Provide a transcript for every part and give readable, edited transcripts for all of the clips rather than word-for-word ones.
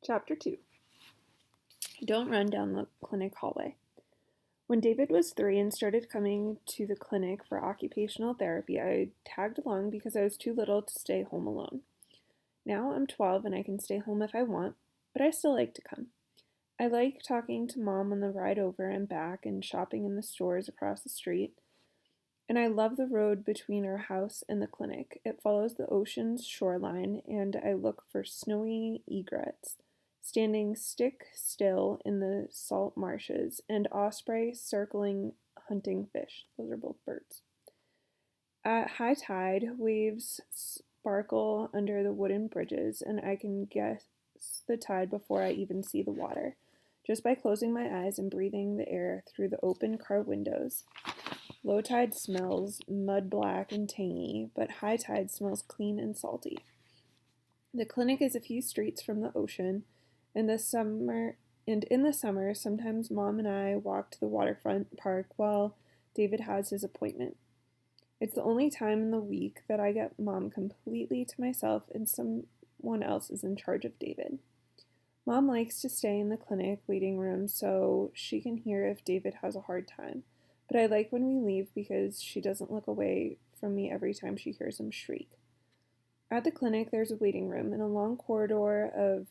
Chapter 2. Don't run down the clinic hallway. When David was 3 and started coming to the clinic for occupational therapy, I tagged along because I was too little to stay home alone. Now I'm 12 and I can stay home if I want, but I still like to come. I like talking to Mom on the ride over and back and shopping in the stores across the street. And I love the road between our house and the clinic. It follows the ocean's shoreline, and I look for snowy egrets standing stick still in the salt marshes, and osprey circling hunting fish. Those are both birds. At high tide, waves sparkle under the wooden bridges, and I can guess the tide before I even see the water, just by closing my eyes and breathing the air through the open car windows. Low tide smells mud black and tangy, but high tide smells clean and salty. The clinic is a few streets from the ocean. In the summer, sometimes Mom and I walk to the waterfront park while David has his appointment. It's the only time in the week that I get Mom completely to myself and someone else is in charge of David. Mom likes to stay in the clinic waiting room so she can hear if David has a hard time, but I like when we leave because she doesn't look away from me every time she hears him shriek. At the clinic, there's a waiting room and a long corridor of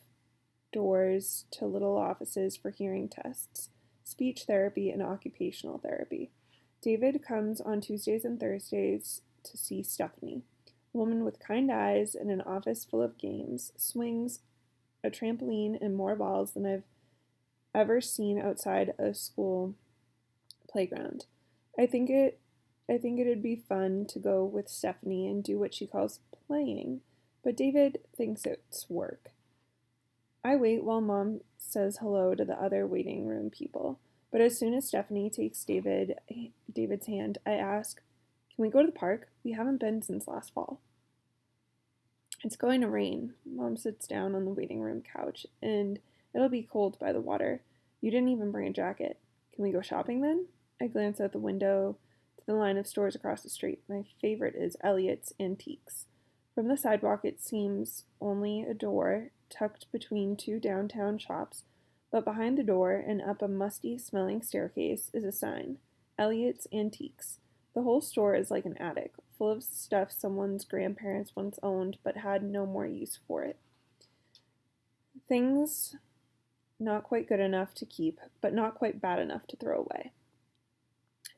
doors to little offices for hearing tests, speech therapy, and occupational therapy. David comes on Tuesdays and Thursdays to see Stephanie, a woman with kind eyes and an office full of games, swings, a trampoline, and more balls than I've ever seen outside a school playground. I think it'd be fun to go with Stephanie and do what she calls playing, but David thinks it's work. I wait while Mom says hello to the other waiting room people, but as soon as Stephanie takes David's hand, I ask, "Can we go to the park? We haven't been since last fall." It's going to rain. Mom sits down on the waiting room couch, and it'll be cold by the water. You didn't even bring a jacket. Can we go shopping then? I glance out the window to the line of stores across the street. My favorite is Elliot's Antiques. From the sidewalk, it seems only a door tucked between two downtown shops, but behind the door and up a musty-smelling staircase is a sign, Elliot's Antiques. The whole store is like an attic, full of stuff someone's grandparents once owned but had no more use for it. Things not quite good enough to keep, but not quite bad enough to throw away.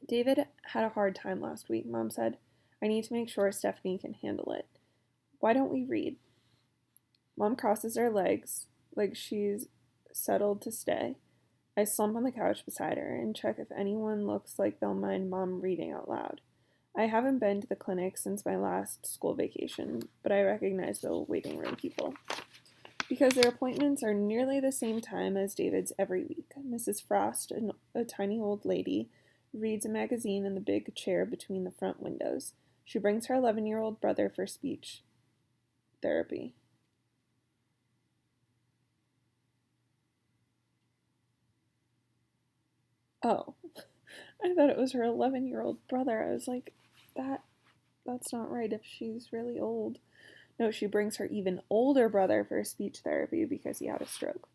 David had a hard time last week, Mom said. I need to make sure Stephanie can handle it. Why don't we read? Mom crosses her legs like she's settled to stay. I slump on the couch beside her and check if anyone looks like they'll mind Mom reading out loud. I haven't been to the clinic since my last school vacation, but I recognize the waiting room people, because their appointments are nearly the same time as David's every week. Mrs. Frost, a tiny old lady, reads a magazine in the big chair between the front windows. She brings her 11-year-old brother for speech therapy. Oh, I thought it was her 11-year-old brother. I was like, that's not right if she's really old. No, she brings her even older brother for speech therapy because he had a stroke.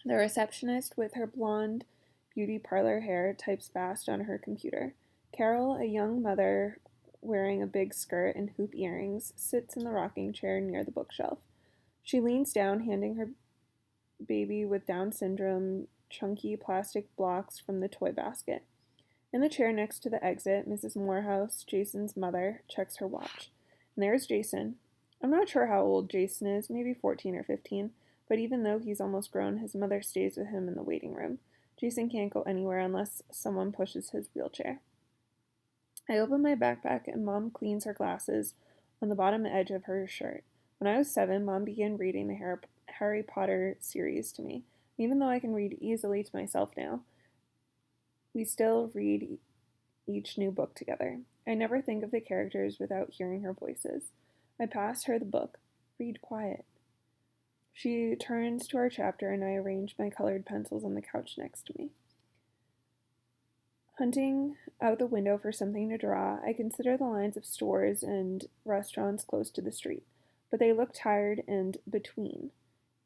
The receptionist, with her blonde beauty parlor hair, types fast on her computer. Carol, a young mother wearing a big skirt and hoop earrings, sits in the rocking chair near the bookshelf. She leans down, handing her baby with Down syndrome chunky plastic blocks from the toy basket. In the chair next to the exit, Mrs. Morehouse, Jason's mother, checks her watch. And there's Jason. I'm not sure how old Jason is, maybe 14 or 15, but even though he's almost grown, his mother stays with him in the waiting room. Jason can't go anywhere unless someone pushes his wheelchair. I open my backpack and Mom cleans her glasses on the bottom edge of her shirt. When I was 7, Mom began reading the Harry Potter series to me. Even though I can read easily to myself now, we still read each new book together. I never think of the characters without hearing her voices. I pass her the book. Read quiet. She turns to our chapter and I arrange my colored pencils on the couch next to me. Hunting out the window for something to draw, I consider the lines of stores and restaurants close to the street, but they look tired and between.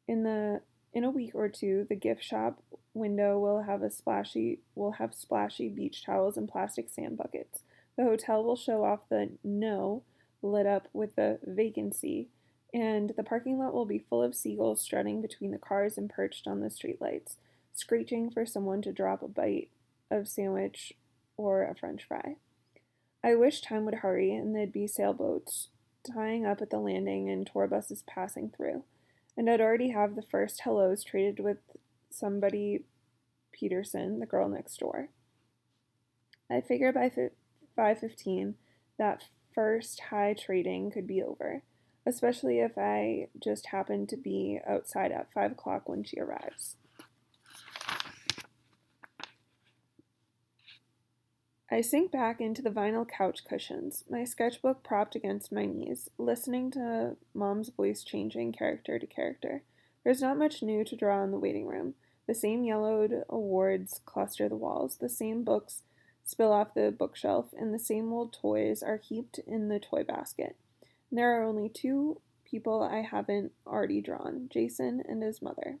In the In a week or two, the gift shop window will have splashy beach towels and plastic sand buckets. The hotel will show off the no lit up with the vacancy, and the parking lot will be full of seagulls strutting between the cars and perched on the streetlights, screeching for someone to drop a bite of sandwich or a french fry. I wish time would hurry and there'd be sailboats tying up at the landing and tour buses passing through. And I'd already have the first hellos traded with somebody Peterson, the girl next door. I figure by 5:15 that first high trading could be over, especially if I just happen to be outside at 5 o'clock when she arrives. I sink back into the vinyl couch cushions, my sketchbook propped against my knees, listening to Mom's voice changing character to character. There's not much new to draw in the waiting room. The same yellowed awards cluster the walls, the same books spill off the bookshelf, and the same old toys are heaped in the toy basket. And there are only two people I haven't already drawn, Jason and his mother.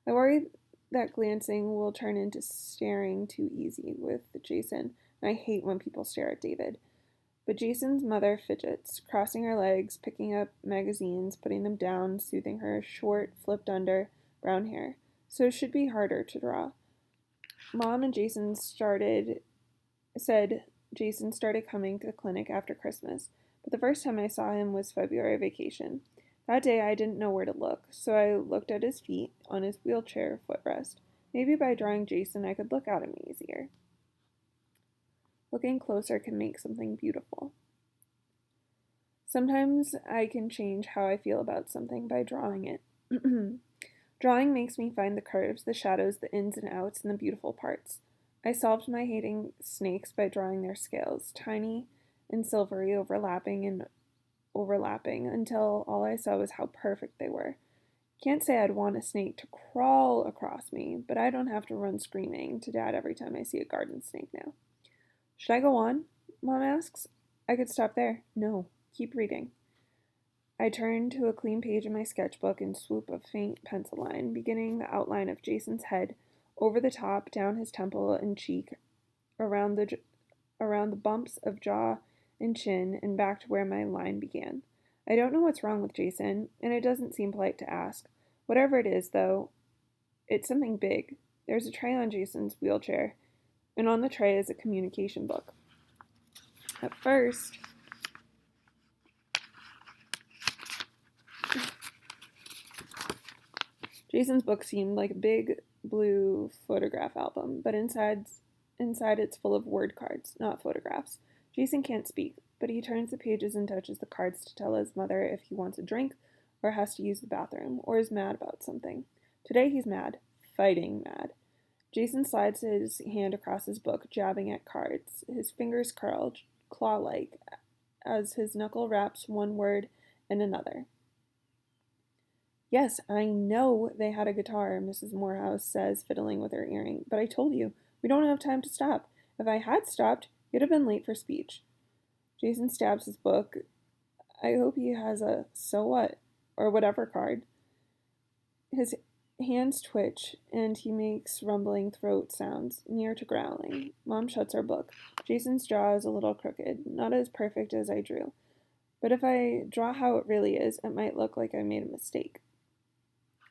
I worry that glancing will turn into staring too easy with Jason, and I hate when people stare at David. But Jason's mother fidgets, crossing her legs, picking up magazines, putting them down, soothing her short, flipped under brown hair. So it should be harder to draw. Mom and said Jason started coming to the clinic after Christmas, but the first time I saw him was February vacation. That day I didn't know where to look, so I looked at his feet on his wheelchair footrest. Maybe by drawing Jason I could look at him easier. Looking closer can make something beautiful. Sometimes I can change how I feel about something by drawing it. Drawing makes me find the curves, the shadows, the ins and outs, and the beautiful parts. I solved my hating snakes by drawing their scales, tiny and silvery, overlapping until all I saw was how perfect they were. Can't say I'd want a snake to crawl across me, but I don't have to run screaming to Dad every time I see a garden snake now. Should I go on? Mom asks. I could stop there. No, keep reading. I turn to a clean page in my sketchbook and swoop a faint pencil line, beginning the outline of Jason's head, over the top, down his temple and cheek, around the bumps of jaw and chin, and back to where my line began. I don't know what's wrong with Jason, and it doesn't seem polite to ask. Whatever it is, though, it's something big. There's a tray on Jason's wheelchair, and on the tray is a communication book. At first, Jason's book seemed like a big blue photograph album, but inside it's full of word cards, not photographs. Jason can't speak, but he turns the pages and touches the cards to tell his mother if he wants a drink or has to use the bathroom or is mad about something. Today he's mad. Fighting mad. Jason slides his hand across his book, jabbing at cards. His fingers curl, claw-like, as his knuckle wraps one word and another. Yes, I know they had a guitar, Mrs. Morehouse says, fiddling with her earring, but I told you, we don't have time to stop. If I had stopped, you'd have been late for speech. Jason stabs his book. I hope he has a so what, or whatever card. His hands twitch, and he makes rumbling throat sounds, near to growling. Mom shuts her book. Jason's jaw is a little crooked, not as perfect as I drew. But if I draw how it really is, it might look like I made a mistake.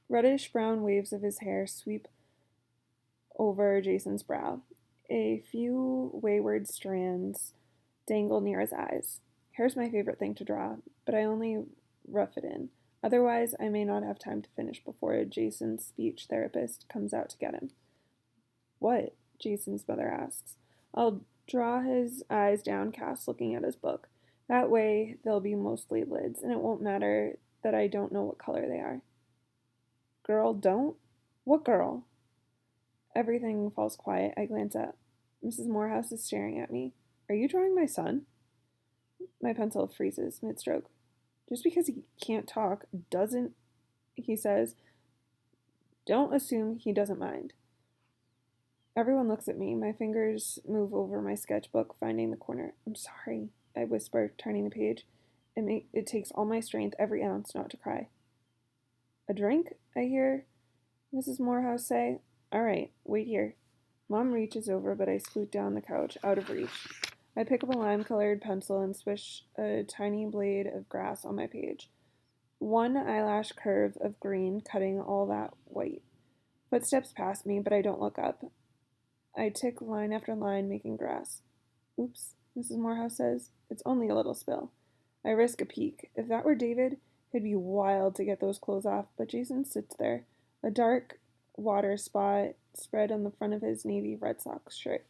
Reddish-brown waves of his hair sweep over Jason's brow. A few wayward strands dangle near his eyes. Hair's my favorite thing to draw, but I only rough it in. Otherwise, I may not have time to finish before Jason's speech therapist comes out to get him. What? Jason's mother asks. I'll draw his eyes downcast, looking at his book. That way, they'll be mostly lids, and it won't matter that I don't know what color they are. Girl, don't? What girl? Everything falls quiet. I glance up. Mrs. Morehouse is staring at me. Are you drawing my son? My pencil freezes mid-stroke. Just because he can't talk doesn't, he says. Don't assume he doesn't mind. Everyone looks at me. My fingers move over my sketchbook, finding the corner. I'm sorry, I whisper, turning the page. It takes all my strength, every ounce, not to cry. A drink? I hear. Mrs. Morehouse say, "All right, wait here." Mom reaches over, but I scoot down the couch, out of reach. I pick up a lime-colored pencil and swish a tiny blade of grass on my page. One eyelash curve of green cutting all that white. Footsteps pass me, but I don't look up. I tick line after line, making grass. "Oops," Mrs. Morehouse says. "It's only a little spill." I risk a peek. If that were David, he'd be wild to get those clothes off, but Jason sits there, a dark water spot spread on the front of his navy Red Sox shirt.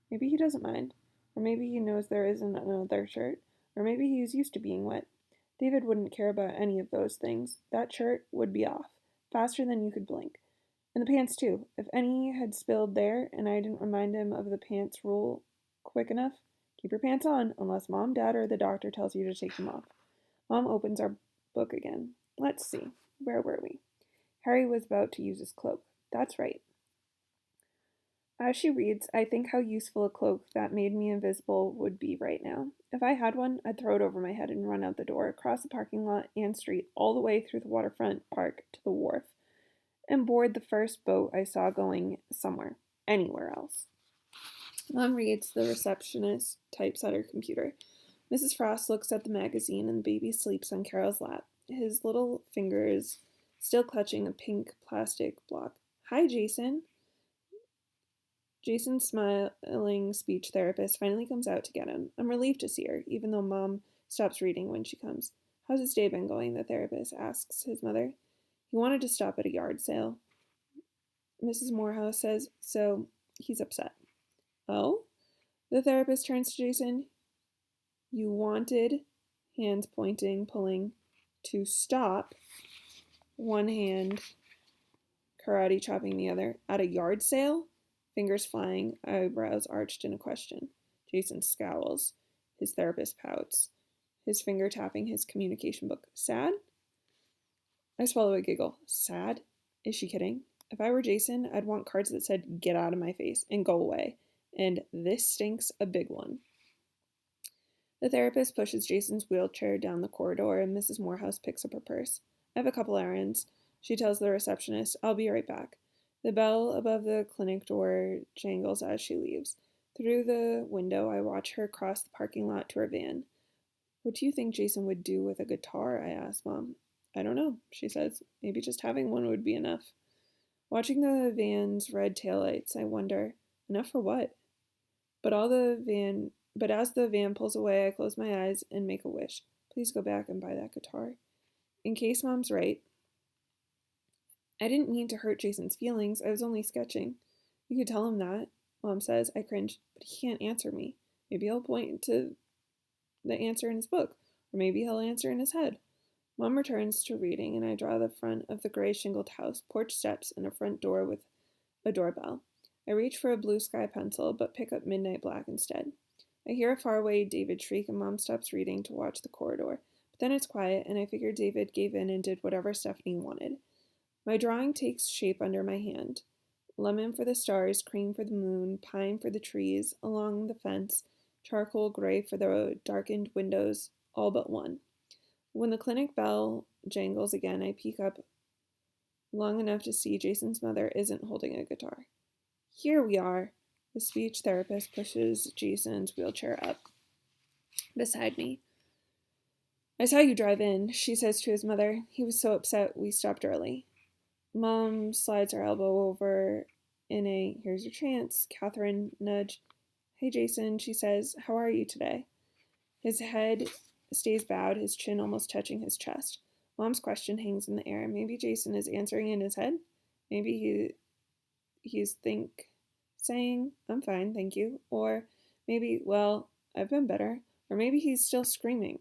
Maybe he doesn't mind. Or maybe he knows there isn't another shirt. Or maybe he's used to being wet. David wouldn't care about any of those things. That shirt would be off, faster than you could blink. And the pants, too. If any had spilled there and I didn't remind him of the pants rule quick enough, keep your pants on unless Mom, Dad, or the doctor tells you to take them off. Mom opens our book again. Let's see. Where were we? Harry was about to use his cloak. That's right. As she reads, I think how useful a cloak that made me invisible would be right now. If I had one, I'd throw it over my head and run out the door, across the parking lot and street, all the way through the waterfront park to the wharf, and board the first boat I saw going somewhere, anywhere else. Mom reads, the receptionist types at her computer. Mrs. Frost looks at the magazine and the baby sleeps on Carol's lap, his little fingers still clutching a pink plastic block. "Hi, Jason." Jason's smiling speech therapist finally comes out to get him. I'm relieved to see her, even though Mom stops reading when she comes. "How's his day been going?" the therapist asks his mother. "He wanted to stop at a yard sale," Mrs. Morehouse says, "so he's upset." "Oh?" The therapist turns to Jason. "You wanted," hands pointing, pulling, "to stop," one hand karate chopping the other, "at a yard sale?" Fingers flying, eyebrows arched in a question. Jason scowls. His therapist pouts, his finger tapping his communication book. "Sad?" I swallow a giggle. "Sad? Is she kidding? If I were Jason, I'd want cards that said, 'Get out of my face,' and 'Go away.' And 'This stinks,' a big one." The therapist pushes Jason's wheelchair down the corridor, and Mrs. Morehouse picks up her purse. "I have a couple errands," she tells the receptionist. "I'll be right back." The bell above the clinic door jangles as she leaves. Through the window, I watch her cross the parking lot to her van. "What do you think Jason would do with a guitar?" I ask Mom. "I don't know," she says. "Maybe just having one would be enough." Watching the van's red taillights, I wonder, enough for what? But as the van pulls away, I close my eyes and make a wish. Please go back and buy that guitar. In case Mom's right, I didn't mean to hurt Jason's feelings. I was only sketching. "You could tell him that," Mom says. I cringe. "But he can't answer me. Maybe he'll point to the answer in his book, or maybe he'll answer in his head." Mom returns to reading, and I draw the front of the gray shingled house, porch steps, and a front door with a doorbell. I reach for a blue sky pencil, but pick up midnight black instead. I hear a faraway David shriek, and Mom stops reading to watch the corridor. But then it's quiet, and I figure David gave in and did whatever Stephanie wanted. My drawing takes shape under my hand. Lemon for the stars, cream for the moon, pine for the trees, along the fence, charcoal gray for the darkened windows, all but one. When the clinic bell jangles again, I peek up long enough to see Jason's mother isn't holding a guitar. "Here we are." The speech therapist pushes Jason's wheelchair up beside me. "I saw you drive in," she says to his mother. "He was so upset we stopped early." Mom slides her elbow over in a "here's your chance, Catherine" nudge. "Hey, Jason," she says. "How are you today?" His head stays bowed, his chin almost touching his chest. Mom's question hangs in the air. Maybe Jason is answering in his head. Maybe he's saying, "I'm fine, thank you." Or maybe, "Well, I've been better." Or maybe he's still screaming.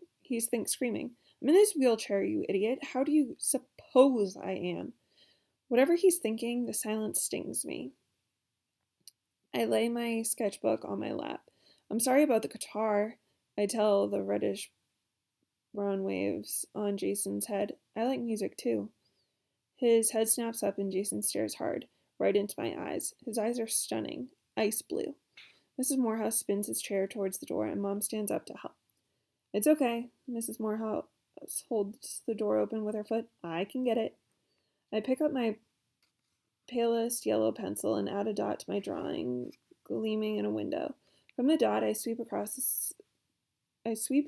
Screaming, "I'm in his wheelchair, you idiot. How do you suppose I am?" Whatever he's thinking, the silence stings me. I lay my sketchbook on my lap. "I'm sorry about the guitar," I tell the reddish brown waves on Jason's head. "I like music too." His head snaps up and Jason stares hard, right into my eyes. His eyes are stunning, ice blue. Mrs. Morehouse spins his chair towards the door and Mom stands up to help. "It's okay." Mrs. Morehouse holds the door open with her foot. "I can get it." I pick up my palest yellow pencil and add a dot to my drawing, gleaming in a window. From the dot, I sweep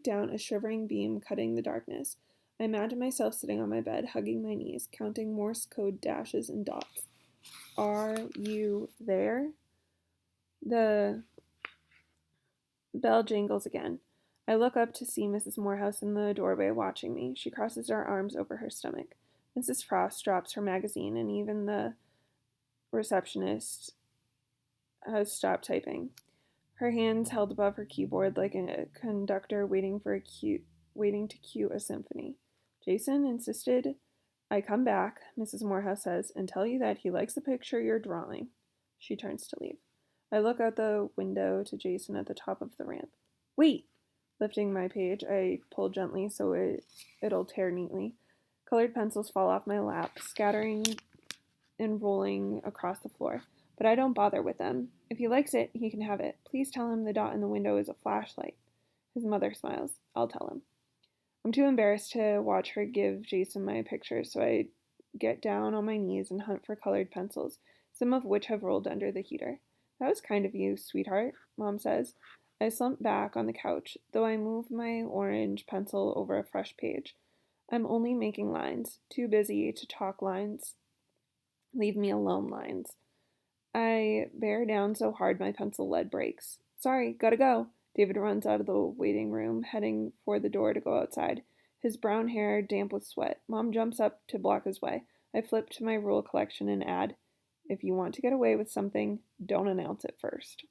down a shivering beam, cutting the darkness. I imagine myself sitting on my bed, hugging my knees, counting Morse code dashes and dots. Are you there? The bell jingles again. I look up to see Mrs. Morehouse in the doorway watching me. She crosses her arms over her stomach. Mrs. Frost drops her magazine, and even the receptionist has stopped typing. Her hands held above her keyboard like a conductor waiting to cue a symphony. Jason insisted I come back, Mrs. Morehouse says, and tell you that he likes the picture you're drawing. She turns to leave. I look out the window to Jason at the top of the ramp. Wait! Lifting my page, I pull gently so it'll tear neatly. Colored pencils fall off my lap, scattering and rolling across the floor. But I don't bother with them. If he likes it, he can have it. Please tell him the dot in the window is a flashlight. His mother smiles. I'll tell him. I'm too embarrassed to watch her give Jason my pictures, so I get down on my knees and hunt for colored pencils, some of which have rolled under the heater. That was kind of you, sweetheart, Mom says. I slump back on the couch, though I move my orange pencil over a fresh page. I'm only making lines, too busy to talk lines. Leave me alone lines. I bear down so hard my pencil lead breaks. Sorry, gotta go. David runs out of the waiting room, heading for the door to go outside, his brown hair damp with sweat. Mom jumps up to block his way. I flip to my rule collection and add, if you want to get away with something, don't announce it first.